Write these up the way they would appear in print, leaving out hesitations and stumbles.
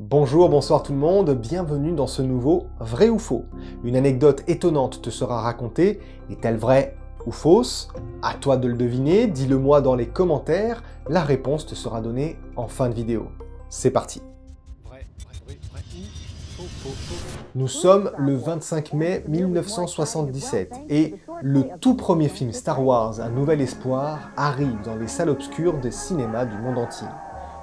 Bonjour, bonsoir tout le monde, bienvenue dans ce nouveau Vrai ou Faux. Une anecdote étonnante te sera racontée, est-elle vraie ou fausse? À toi de le deviner, dis-le moi dans les commentaires, la réponse te sera donnée en fin de vidéo. C'est parti. Nous sommes le 25 mai 1977 et le tout premier film Star Wars, Un Nouvel Espoir, arrive dans les salles obscures des cinémas du monde entier.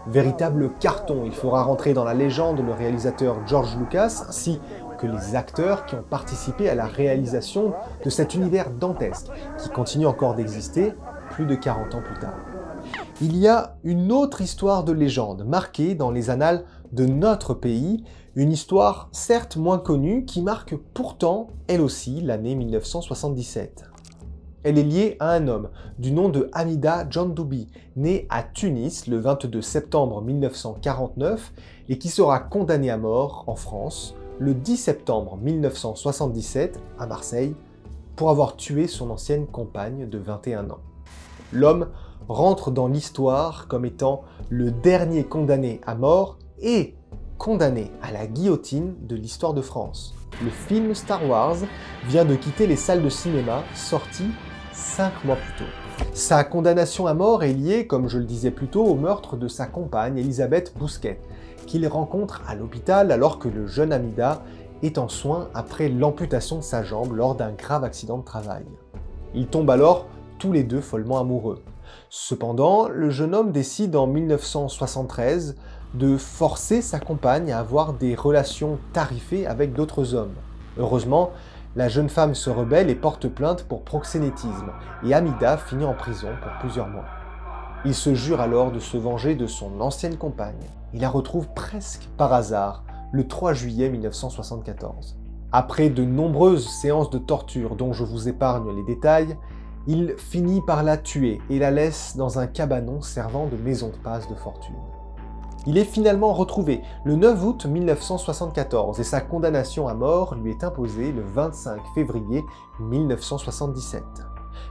Véritable carton, il fera rentrer dans la légende le réalisateur George Lucas ainsi que les acteurs qui ont participé à la réalisation de cet univers dantesque qui continue encore d'exister plus de 40 ans plus tard. Il y a une autre histoire de légende marquée dans les annales de notre pays, une histoire certes moins connue qui marque pourtant elle aussi l'année 1977. Elle est liée à un homme du nom de Hamida Djandoubi, né à Tunis le 22 septembre 1949 et qui sera condamné à mort en France le 10 septembre 1977 à Marseille pour avoir tué son ancienne compagne de 21 ans. L'homme rentre dans l'histoire comme étant le dernier condamné à mort et condamné à la guillotine de l'histoire de France. Le film Star Wars vient de quitter les salles de cinéma, sorti 5 mois plus tôt. Sa condamnation à mort est liée, comme je le disais plus tôt, au meurtre de sa compagne Elisabeth Bousquet, qu'il rencontre à l'hôpital alors que le jeune Hamida est en soins après l'amputation de sa jambe lors d'un grave accident de travail. Ils tombent alors tous les deux follement amoureux. Cependant, le jeune homme décide en 1973 de forcer sa compagne à avoir des relations tarifées avec d'autres hommes. Heureusement, la jeune femme se rebelle et porte plainte pour proxénétisme, et Hamida finit en prison pour plusieurs mois. Il se jure alors de se venger de son ancienne compagne. Il la retrouve presque par hasard, le 3 juillet 1974. Après de nombreuses séances de torture dont je vous épargne les détails, il finit par la tuer et la laisse dans un cabanon servant de maison de passe de fortune. Il est finalement retrouvé le 9 août 1974 et sa condamnation à mort lui est imposée le 25 février 1977.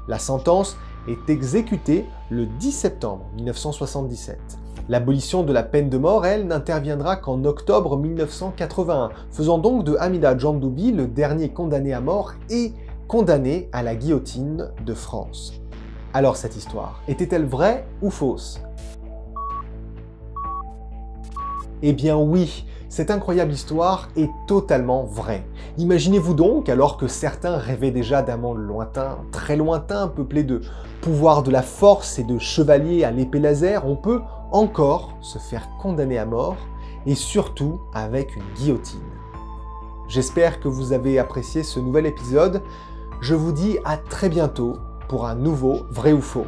La sentence est exécutée le 10 septembre 1977. L'abolition de la peine de mort, elle, n'interviendra qu'en octobre 1981, faisant donc de Hamida Djandoubi le dernier condamné à mort et condamné à la guillotine de France. Alors cette histoire, était-elle vraie ou fausse? Eh bien oui, cette incroyable histoire est totalement vraie. Imaginez-vous donc, alors que certains rêvaient déjà d'un monde lointain, très lointain, peuplé de pouvoirs de la force et de chevaliers à l'épée laser, on peut encore se faire condamner à mort, et surtout avec une guillotine. J'espère que vous avez apprécié ce nouvel épisode. Je vous dis à très bientôt pour un nouveau Vrai ou Faux.